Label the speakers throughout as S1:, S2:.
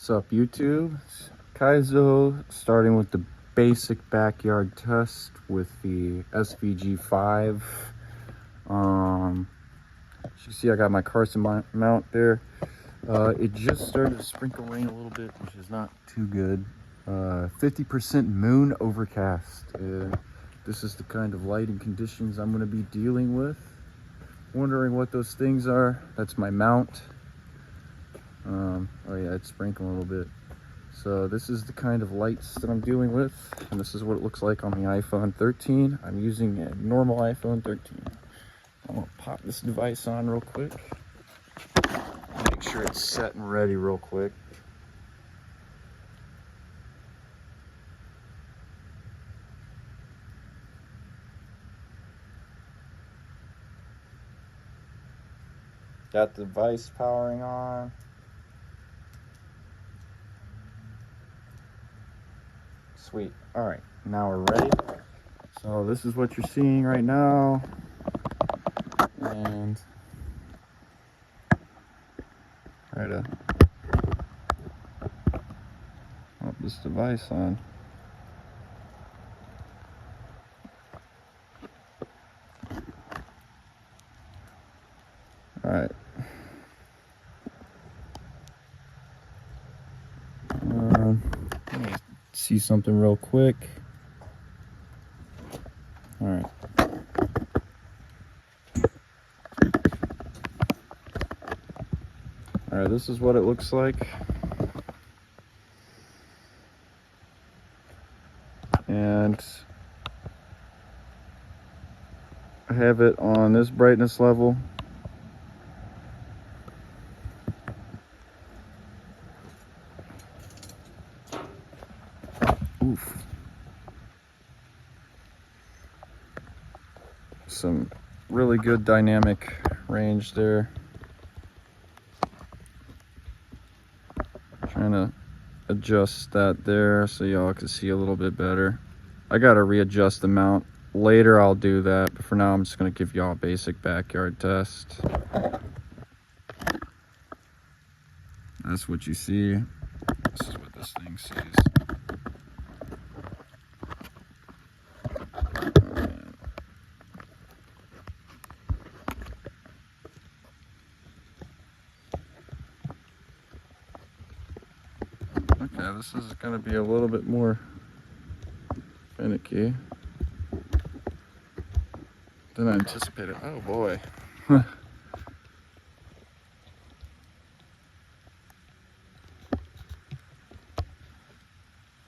S1: What's up, YouTube? It's Kaizo, starting with the basic backyard test with the SVG5. As you see, I got my Carson mount there. It just started to sprinkle rain a little bit, which is not too good. 50% moon overcast. This is the kind of lighting conditions I'm going to be dealing with. Wondering what those things are. That's my mount. Oh yeah, it's sprinkling a little bit. So this is the kind of lights that I'm dealing with, and this is what it looks like on the iPhone 13. I'm using a normal iPhone 13. I'm gonna pop this device on real quick. Make sure it's set and ready real quick. Got the device powering on. Sweet. All right, now we're ready. So this is what you're seeing right now. And try to pop this device on. All right. Let me see something real quick. All right. All right, this is what it looks like. And I have it on this brightness level. Oof. Some really good dynamic range there. Trying to adjust that there so y'all can see a little bit better. I gotta readjust the mount. Later I'll do that, but for now I'm just gonna give y'all a basic backyard test. That's what you see. This is what this thing sees. Okay, this is gonna be a little bit more finicky than I anticipated. Oh boy.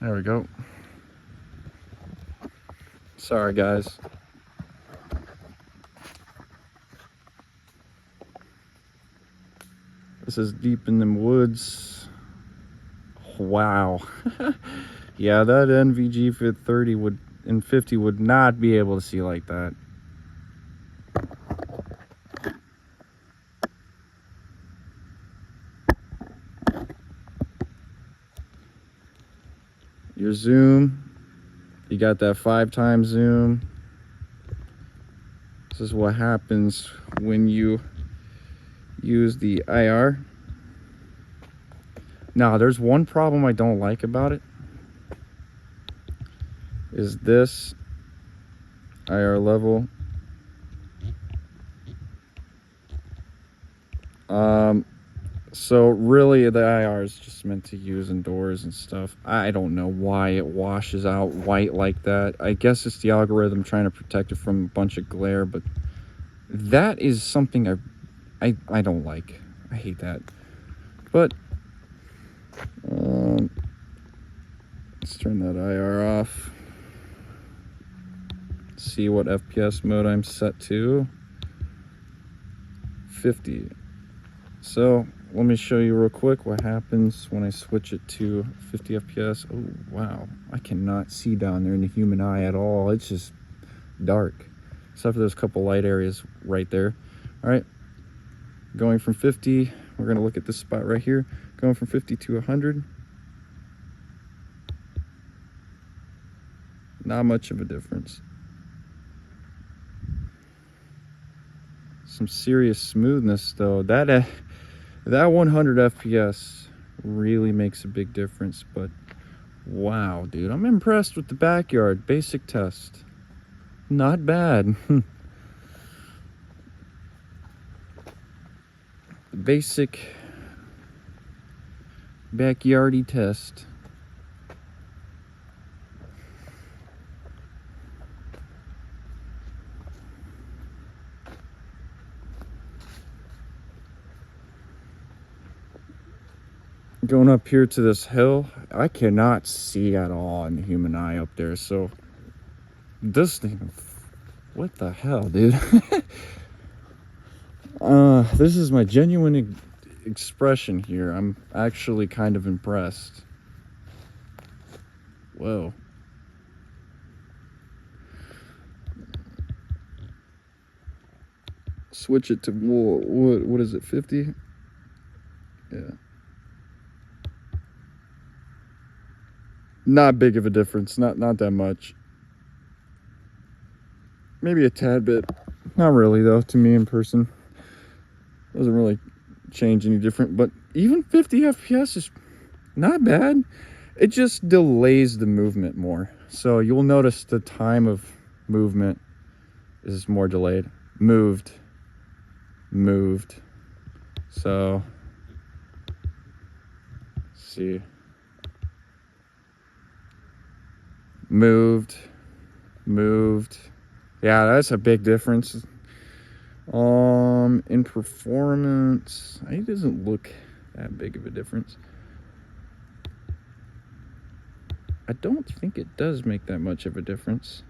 S1: There we go. Sorry guys. This is deep in the woods. Wow. Yeah, that NVG 30 would and 50 would not be able to see like that. Your zoom, you got that 5x zoom. This is what happens when you use the IR. Now, there's one problem I don't like about it, is this IR level. So really the IR is just meant to use indoors and stuff. I don't know why it washes out white like that. I guess it's the algorithm trying to protect it from a bunch of glare, but that is something I don't like. I hate that. But let's turn that IR off. See what FPS mode I'm set to. 50. So let me show you real quick what happens when I switch it to 50 FPS. Oh wow, I cannot see down there in the human eye at all. It's just dark, except for those couple light areas right there. All right, going from 50, we're gonna look at this spot right here. Going from 50 to 100. Not much of a difference. Some serious smoothness though. That 100 FPS really makes a big difference. But wow, dude, I'm impressed with the backyard basic test. Not bad. The basic backyardy test. Going up here to this hill, I cannot see at all in the human eye up there. So this thing, what the hell, dude? This is my genuine expression here. I'm actually kind of impressed. Whoa. Switch it to what is it, 50? Yeah. Not big of a difference, not that much. Maybe a tad bit. Not really though, to me in person. Doesn't really change any different, but even 50 FPS is not bad. It just delays the movement more. So you'll notice the time of movement is more delayed. Moved. So let's see. Moved. Yeah, that's a big difference. In performance, it doesn't look that big of a difference. I don't think it does make that much of a difference.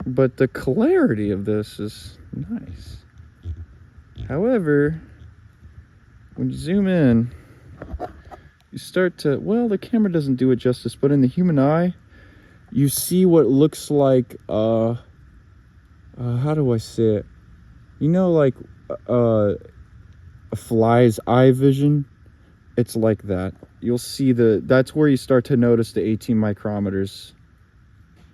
S1: But the clarity of this is nice. However, when you zoom in, you start to, well, the camera doesn't do it justice, but in the human eye, you see what looks like, how do I say it? You know, like a fly's eye vision? It's like that. You'll see that's where you start to notice the 18 micrometers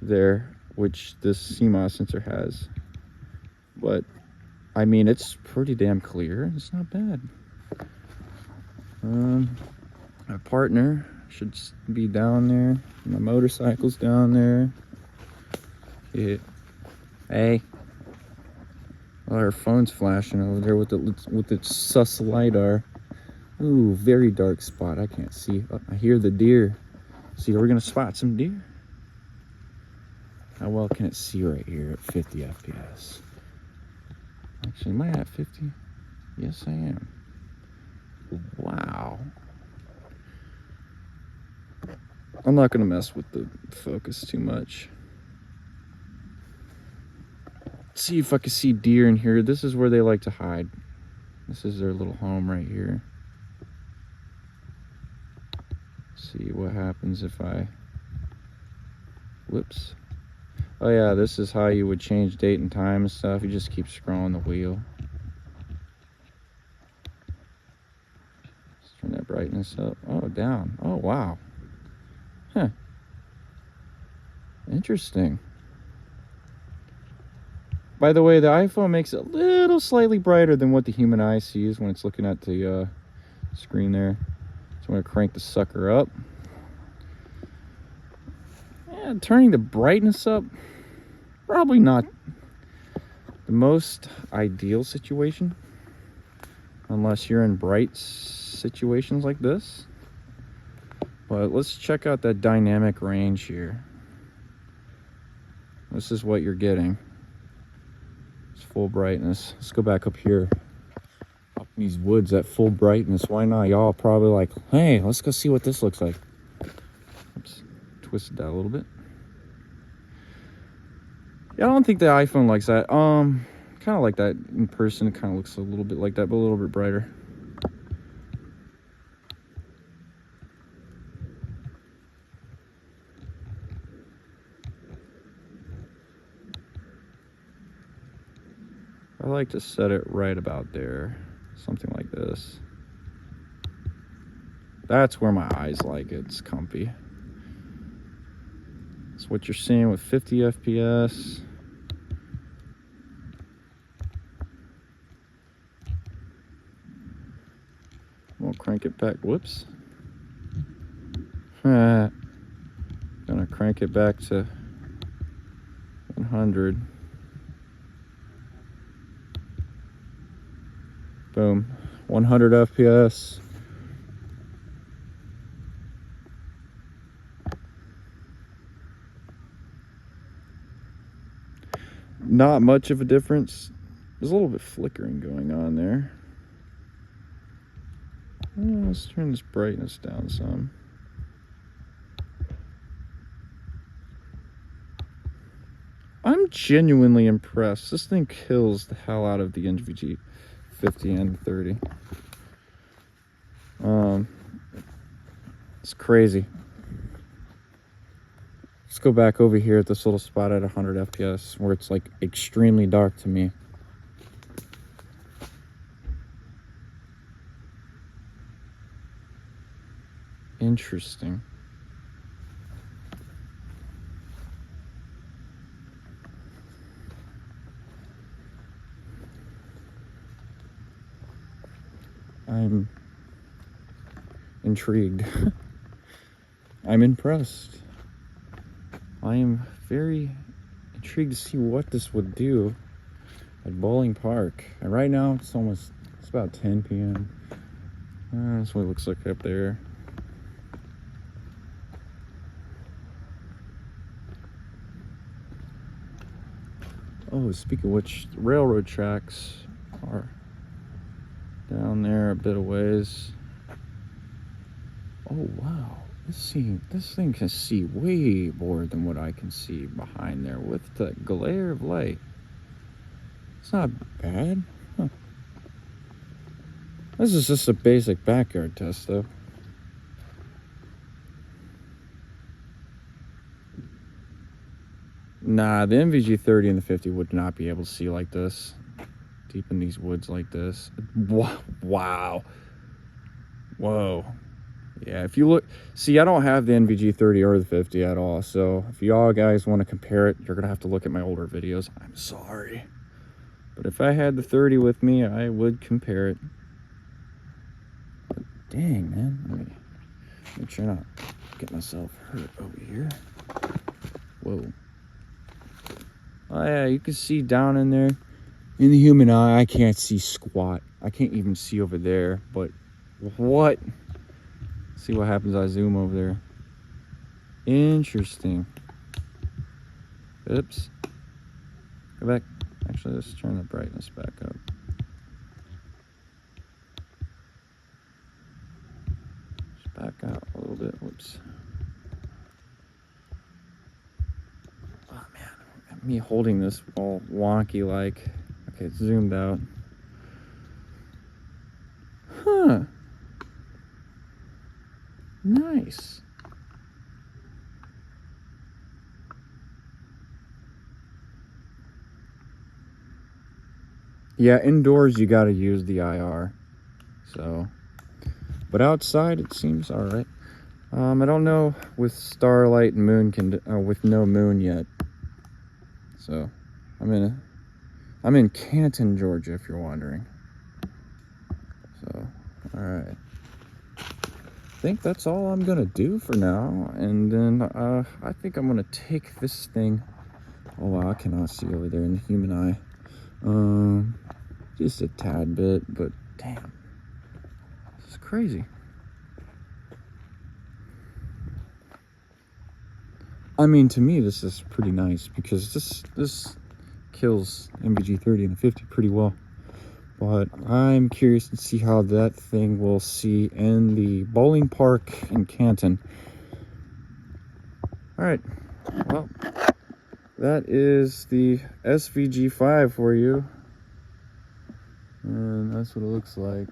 S1: there, which this CMOS sensor has. But, I mean, it's pretty damn clear. It's not bad. My partner should be down there. My motorcycle's down there. Yeah. Hey. Oh, her phone's flashing over there with its sus LiDAR. Ooh, very dark spot. I can't see. Oh, I hear the deer. See, we're gonna spot some deer. How well can it see right here at 50 FPS? Actually, am I at 50? Yes, I am. Wow. I'm not gonna mess with the focus too much. Let's see if I can see deer in here. This is where they like to hide. This is their little home right here. See what happens if I, whoops. Oh yeah, this is how you would change date and time and stuff. You just keep scrolling the wheel. Let's turn that brightness up. Oh, down. Oh, wow. Huh. Interesting. By the way, the iPhone makes it a little slightly brighter than what the human eye sees when it's looking at the screen there. So I'm going to crank the sucker up. And turning the brightness up, probably not the most ideal situation. Unless you're in bright situations like this. But let's check out that dynamic range here. This is what you're getting. It's full brightness. Let's go back up here. Up in these woods at full brightness. Why not? Y'all probably like, hey, let's go see what this looks like. Oops, twisted that a little bit. Yeah, I don't think the iPhone likes that. Kind of like that in person. It kind of looks a little bit like that, but a little bit brighter. I like to set it right about there. Something like this. That's where my eyes like it. It's comfy. That's what you're seeing with 50 FPS. We'll crank it back. Whoops. Gonna crank it back to 100. Boom. 100 FPS. Not much of a difference. There's a little bit flickering going on there. Let's turn this brightness down some. I'm genuinely impressed. This thing kills the hell out of the SVG5 and 30. It's crazy. Let's go back over here at this little spot at 100 FPS where it's like extremely dark to me. Interesting. I'm intrigued. I'm impressed. I am very intrigued to see what this would do at Bowling Park. And right now it's about 10 p.m. That's what it looks like up there. Oh, speaking of which, the railroad tracks are down there a bit of ways. Oh wow, this thing can see way more than what I can see behind there with the glare of light. It's not bad. Huh. This is just a basic backyard test though. Nah, the SVG30 and the 50 would not be able to see like this. Deep in these woods like this. Wow. Whoa. Yeah, if you look, see, I don't have the SVG30 or the 50 at all. So if y'all guys want to compare it, you're going to have to look at my older videos. I'm sorry. But if I had the 30 with me, I would compare it. But dang, man. Let me make sure not get myself hurt over here. Whoa. Oh yeah, you can see down in there. In the human eye, I can't see squat. I can't even see over there. But what? See what happens. I zoom over there. Interesting. Oops. Go back. Actually, let's turn the brightness back up. Just back out a little bit. Whoops. Oh man, me holding this all wonky like. Okay, it's zoomed out. Huh. Nice. Yeah, indoors you gotta use the IR. So, but outside it seems all right. I don't know with starlight and moon with no moon yet. So, I'm in Canton, Georgia, if you're wondering. So, all right. I think that's all I'm gonna do for now, and then I think I'm gonna take this thing. Oh wow, I cannot see over there in the human eye. Just a tad bit, but damn, this is crazy. I mean, to me, this is pretty nice because this kills SVG30 and the 50 pretty well. But I'm curious to see how that thing will see in the bowling park in Canton. All right, well, that is the SVG5 for you. And that's what it looks like.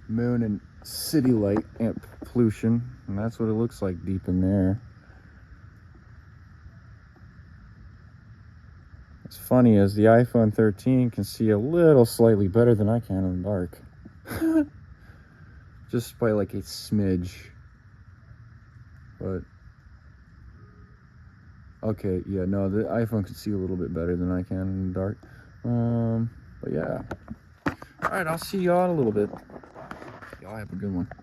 S1: Moon and city light and pollution. And that's what it looks like deep in there. What's funny is the iPhone 13 can see a little slightly better than I can in the dark. Just by like a smidge. But okay, yeah, no, the iPhone can see a little bit better than I can in the dark. But yeah. Alright, I'll see y'all in a little bit. Y'all have a good one.